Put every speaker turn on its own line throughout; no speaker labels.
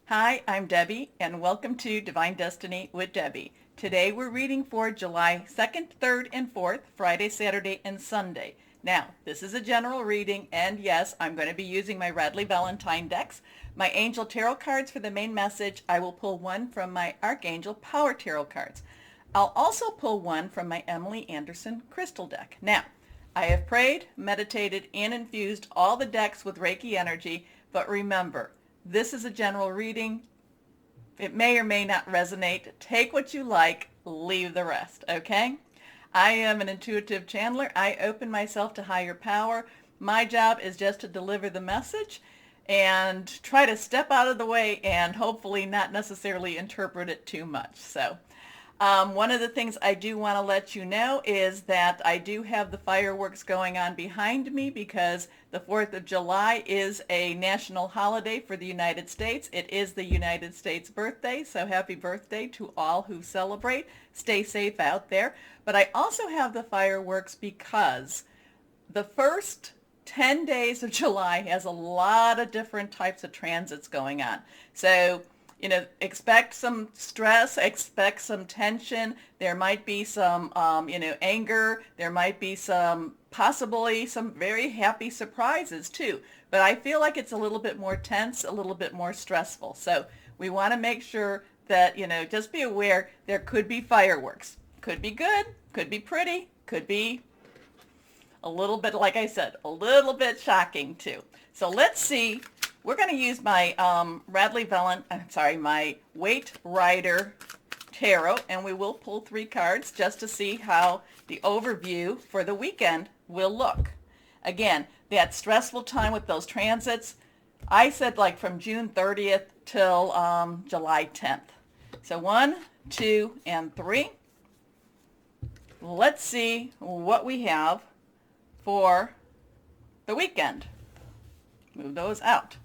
Hi, I'm Debbie, and welcome to Divine Destiny with Debbie. Today we're reading for July 2nd, 3rd, and 4th, Friday, Saturday, and Sunday. Now, this is a general reading, and yes, I'm going to be using my Radley Valentine decks. My Angel Tarot cards for the main message. I will pull one from my Archangel Power Tarot cards. I'll also pull one from my Emily Anderson Crystal deck. Now, I have prayed, meditated, and infused all the decks with Reiki energy, but remember, this is a general reading. It may or may not resonate. Take what you like, leave the rest, okay? I am an intuitive channeler. I open myself to higher power. My job is just to deliver the message and try to step out of the way and hopefully not necessarily interpret it too much. So one of the things I do want to let you know is that I do have the fireworks going on behind me because the 4th of July is a national holiday for the United States. It is the United States birthday, so happy birthday to all who celebrate. Stay safe out there. But I also have the fireworks because the first 10 days of July has a lot of different types of transits going on. So expect some stress, expect some tension. There might be some, anger. There might be possibly some very happy surprises too. But I feel like it's a little bit more tense, a little bit more stressful. So we want to make sure that, just be aware there could be fireworks. Could be good, could be pretty, could be a little bit, like I said, a little bit shocking too. So let's see. We're going to use my my Weight Rider Tarot, and we will pull 3 cards just to see how the overview for the weekend will look. Again, that stressful time with those transits, I said like from June 30th till July 10th. So 1, 2, and 3. Let's see what we have for the weekend. Move those out.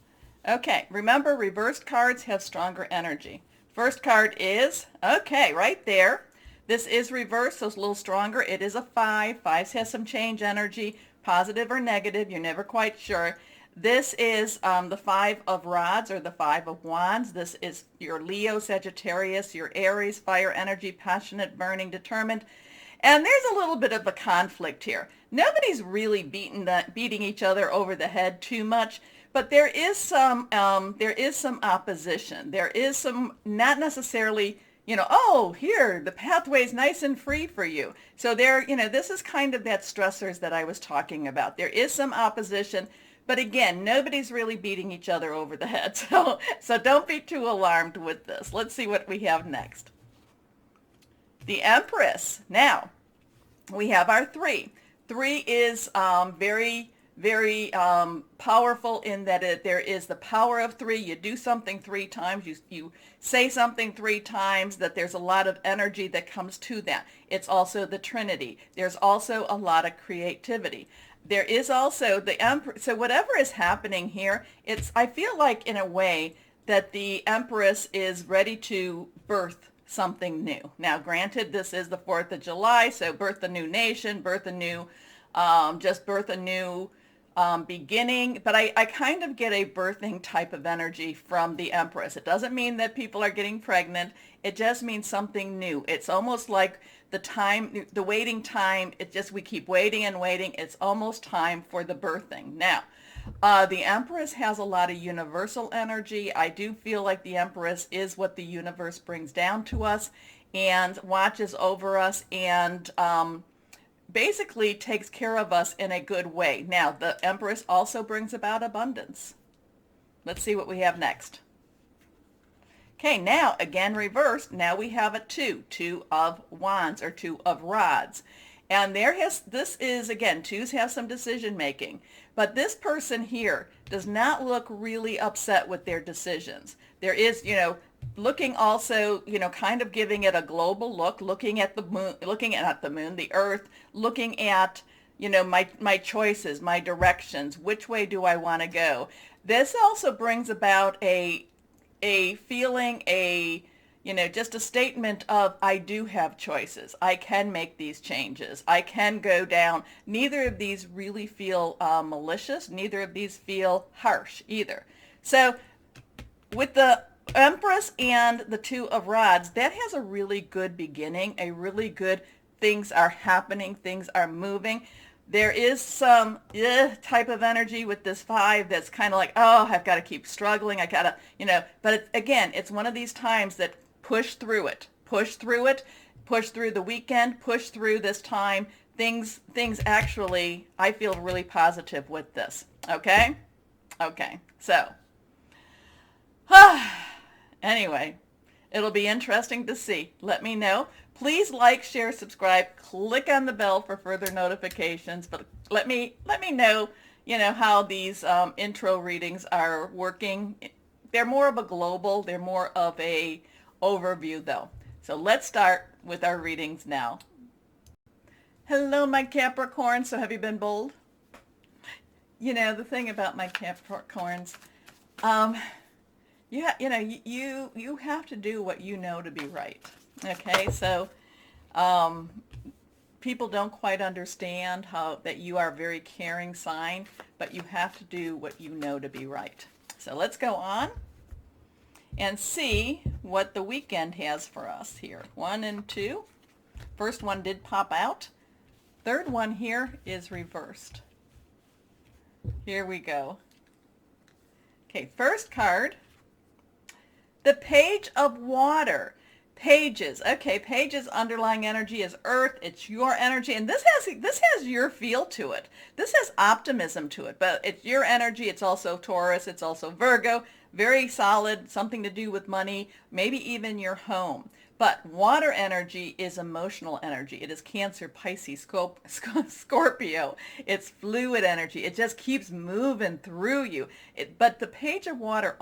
Okay, remember reversed cards have stronger energy. First card is, okay, right there. This is reversed, so it's a little stronger. It is a 5. 5s has some change energy, positive or negative. You're never quite sure. This is the 5 of Rods or the 5 of Wands. This is your Leo, Sagittarius, your Aries, fire energy, passionate, burning, determined. And there's a little bit of a conflict here. Nobody's really beating each other over the head too much, but there is some opposition. There is some, not necessarily, oh, here, the pathway's nice and free for you. So this is kind of that stressors that I was talking about. There is some opposition, but again, nobody's really beating each other over the head. So don't be too alarmed with this. Let's see what we have next. The Empress. Now, we have our 3. 3 is very, very powerful in that there is the power of 3. You do something 3 times. You say something 3 times, that there's a lot of energy that comes to that. It's also the Trinity. There's also a lot of creativity. There is also the Empress. So whatever is happening here, I feel like in a way that the Empress is ready to birth something new. Now, granted, this is the 4th of July, so birth a new nation, birth a new beginning. But I kind of get a birthing type of energy from the Empress. It doesn't mean that people are getting pregnant. It just means something new. It's almost like the waiting time. We keep waiting and waiting. It's almost time for the birthing. Now, the Empress has a lot of universal energy. I do feel like the Empress is what the universe brings down to us and watches over us and basically takes care of us in a good way. Now, the Empress also brings about abundance. Let's see what we have next. Okay, now, again reversed, now we have a 2. 2 of Wands or 2 of Rods. And this is, again, 2s have some decision making. But this person here does not look really upset with their decisions. There is, looking also, kind of giving it a global look, looking at the moon, the earth, looking at, my choices, my directions, which way do I want to go? This also brings about a feeling, just a statement of, I do have choices. I can make these changes. I can go down. Neither of these really feel malicious. Neither of these feel harsh either. So with the Empress and the Two of Rods, that has a really good beginning, a really good things are happening, things are moving. There is some type of energy with this five that's kind of like, oh, I've got to keep struggling. I got to, but again, it's one of these times that push through it, push through it, push through the weekend, push through this time. Things actually, I feel really positive with this. Okay? Okay. So, anyway, it'll be interesting to see. Let me know. Please like, share, subscribe, click on the bell for further notifications. But let me know, how these intro readings are working. They're more of a global, they're more of a overview though. So let's start with our readings now. Hello, my Capricorn. So have you been bold? The thing about my Capricorns, you have to do what you know to be right. Okay, so people don't quite understand how that you are a very caring sign, but you have to do what you know to be right. So let's go on and see what the weekend has for us here. 1 and 2. First one did pop out. Third one here is reversed. Here we go. Okay, first card, the Page of Water. Pages. Okay, Pages underlying energy is Earth. It's your energy, and this has your feel to it. This has optimism to it, but it's your energy. It's also Taurus. It's also Virgo. Very solid. Something to do with money, maybe even your home. But water energy is emotional energy. It is Cancer, Pisces, Scorpio. It's fluid energy. It just keeps moving through you. But the Page of Water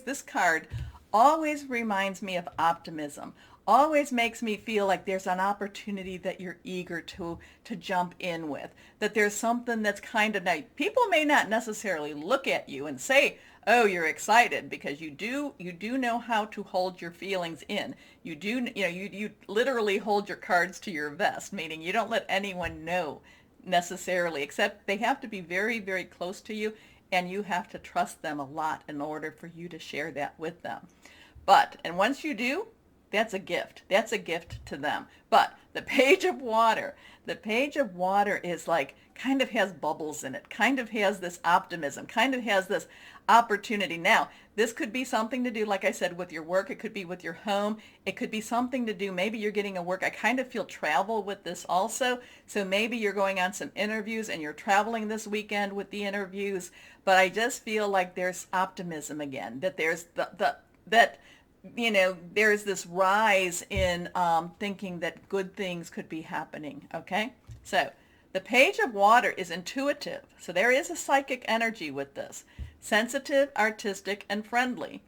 this card always reminds me of optimism. Always makes me feel like there's an opportunity that you're eager to jump in with. That there's something that's kind of nice. People may not necessarily look at you and say, oh, you're excited, because you do know how to hold your feelings in. You literally hold your cards to your vest, meaning you don't let anyone know necessarily, except they have to be very, very close to you, and you have to trust them a lot in order for you to share that with them. And once you do, that's a gift. That's a gift to them. But the Page of Water is like, kind of has bubbles in it, kind of has this optimism, kind of has this opportunity. Now, this could be something to do, like I said, with your work. It could be with your home. It could be something to do, maybe you're getting a work. I kind of feel travel with this also. So maybe you're going on some interviews and you're traveling this weekend with the interviews. But I just feel like there's optimism again, that there's there's this rise in thinking that good things could be happening. Okay, so the Page of Water is intuitive, so there is a psychic energy with this. Sensitive, artistic, and friendly.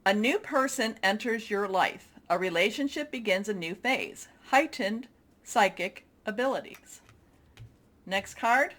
A new person enters your life. A relationship begins a new phase. Heightened psychic abilities. Next card,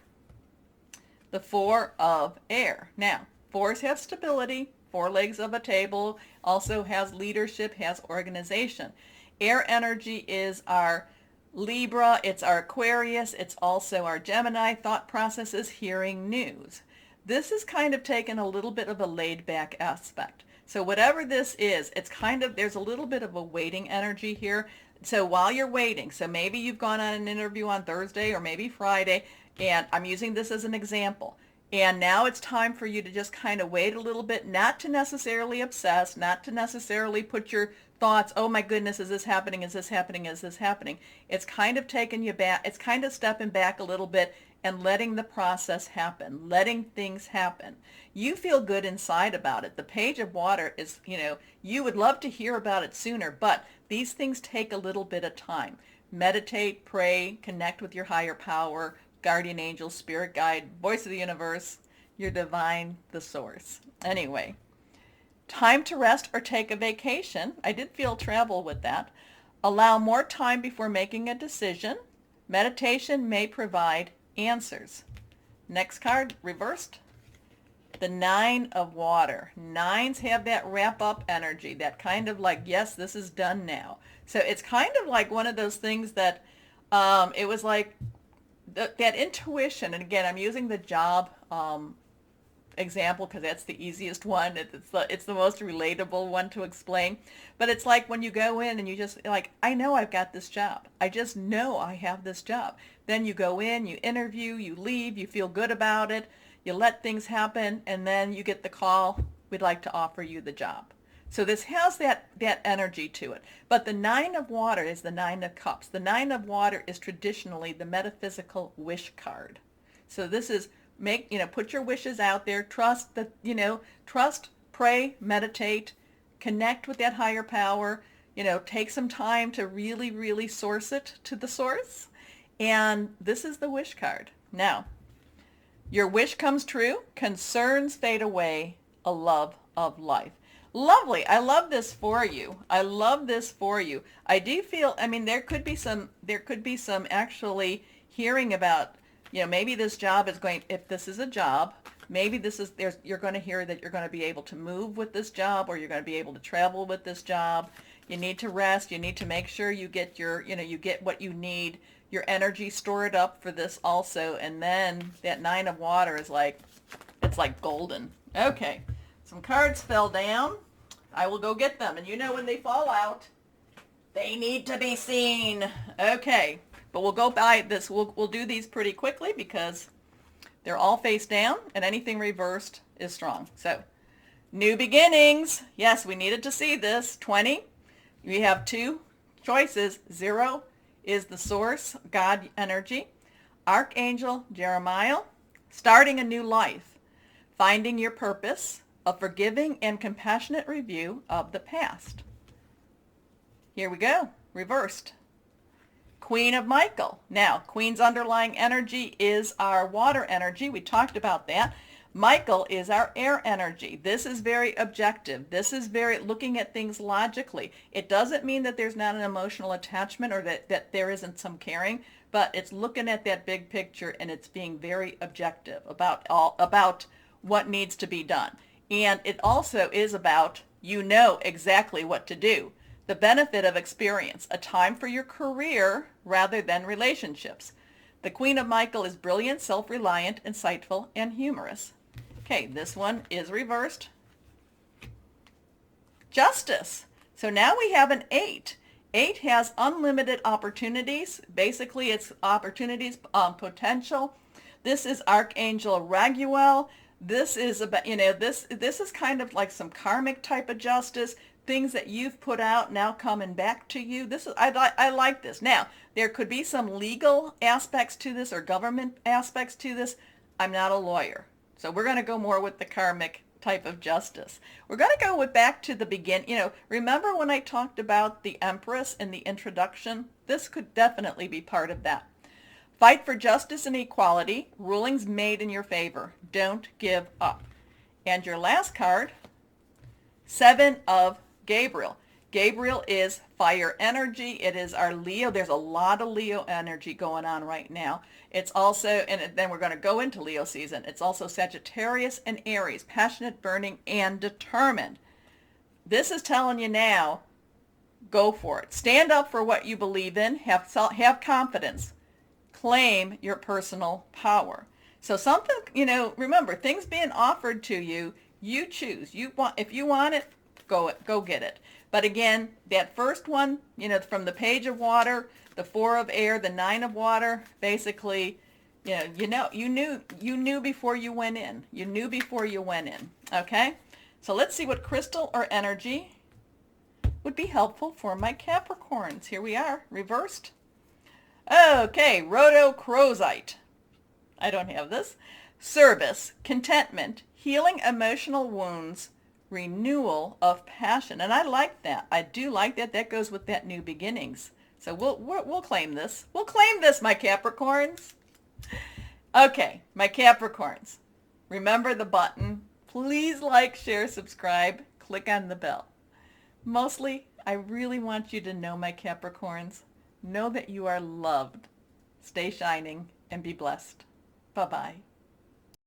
the Four of Air. Now, fours have stability, 4 legs of a table, also has leadership, has organization. Air energy is our Libra, it's our Aquarius, it's also our Gemini. Thought processes, hearing news. This is kind of taken a little bit of a laid back aspect. So whatever this is, it's kind of, there's a little bit of a waiting energy here. So while you're waiting, so maybe you've gone on an interview on Thursday or maybe Friday, and I'm using this as an example. And now it's time for you to just kind of wait a little bit, not to necessarily obsess, not to necessarily put your thoughts, oh my goodness, is this happening? Is this happening? Is this happening? It's kind of taking you back. It's kind of stepping back a little bit and letting the process happen, letting things happen. You feel good inside about it. The Page of Water is, you would love to hear about it sooner, but these things take a little bit of time. Meditate, pray, connect with your higher power, guardian angel, spirit guide, voice of the universe, your divine, the source. Anyway, time to rest or take a vacation. I did feel travel with that. Allow more time before making a decision. Meditation may provide answers. Next card, reversed. The Nine of Water. Nines have that wrap up energy, that kind of like, yes, this is done now. So it's kind of like one of those things that it was like that intuition. And again, I'm using the job example because that's the easiest one. It's the most relatable one to explain. But it's like when you go in and you just like, I know I've got this job. I just know I have this job. Then you go in, you interview, you leave, you feel good about it, you let things happen, and then you get the call, we'd like to offer you the job. So this has that energy to it. But the Nine of Water is the Nine of Cups. The Nine of Water is traditionally the metaphysical wish card. So this is put your wishes out there, trust that, trust, pray, meditate, connect with that higher power, take some time to really, really source it to the source. And this is the wish card. Now, your wish comes true, concerns fade away, a love of life. Lovely. I love this for you. I love this for you. I do feel, there could be some actually hearing about, maybe this job is going, if this is a job, maybe you're going to hear that you're going to be able to move with this job, or you're going to be able to travel with this job. You need to rest. You need to make sure you get you get what you need, your energy stored up for this also. And then that Nine of Water is it's like golden. Okay. Some cards fell down. I will go get them. And when they fall out, they need to be seen. Okay. But we'll go by this. We'll do these pretty quickly because they're all face down and anything reversed is strong. So, new beginnings. Yes, we needed to see this. 20. We have two choices. 0 is the source, God energy. Archangel Jeremiah, starting a new life. Finding your purpose. A forgiving and compassionate review of the past. Here we go. Reversed. Queen of Michael. Now, Queen's underlying energy is our water energy. We talked about that. Michael is our air energy. This is very objective. This is very looking at things logically. It doesn't mean that there's not an emotional attachment or that there isn't some caring, but it's looking at that big picture and it's being very objective about what needs to be done. And it also is about exactly what to do. The benefit of experience, a time for your career rather than relationships. The Queen of Michael is brilliant, self-reliant, insightful, and humorous. Okay, this one is reversed. Justice. So now we have an 8. 8 has unlimited opportunities. Basically, it's opportunities, potential. This is Archangel Raguel. This is about, this is kind of like some karmic type of justice, things that you've put out now coming back to you. I like this. Now, there could be some legal aspects to this or government aspects to this. I'm not a lawyer. So we're going to go more with the karmic type of justice. We're going to go back to the beginning. Remember when I talked about the Empress in the introduction? This could definitely be part of that. Fight for justice and equality. Rulings made in your favor. Don't give up. And your last card, 7 of Gabriel. Gabriel is fire energy. It is our Leo. There's a lot of Leo energy going on right now. It's also, and then we're going to go into Leo season. It's also Sagittarius and Aries, passionate, burning, and determined. This is telling you now, go for it. Stand up for what you believe in. Have confidence. Claim your personal power. So something, remember, things being offered to you, you choose. If you want it, go get it. But again, that first one, from the Page of Water, the 4 of Air, the 9 of Water, basically, you knew before you went in. You knew before you went in. Okay? So let's see what crystal or energy would be helpful for my Capricorns. Here we are, reversed. Okay, rhodochrosite. I don't have this. Service, contentment, healing emotional wounds, renewal of passion. And I like that. I do like that. That goes with that new beginnings. So we'll claim this. We'll claim this, my Capricorns. Okay, my Capricorns. Remember the button. Please like, share, subscribe. Click on the bell. Mostly, I really want you to know, my Capricorns, know that you are loved. Stay shining and be blessed. Bye-bye.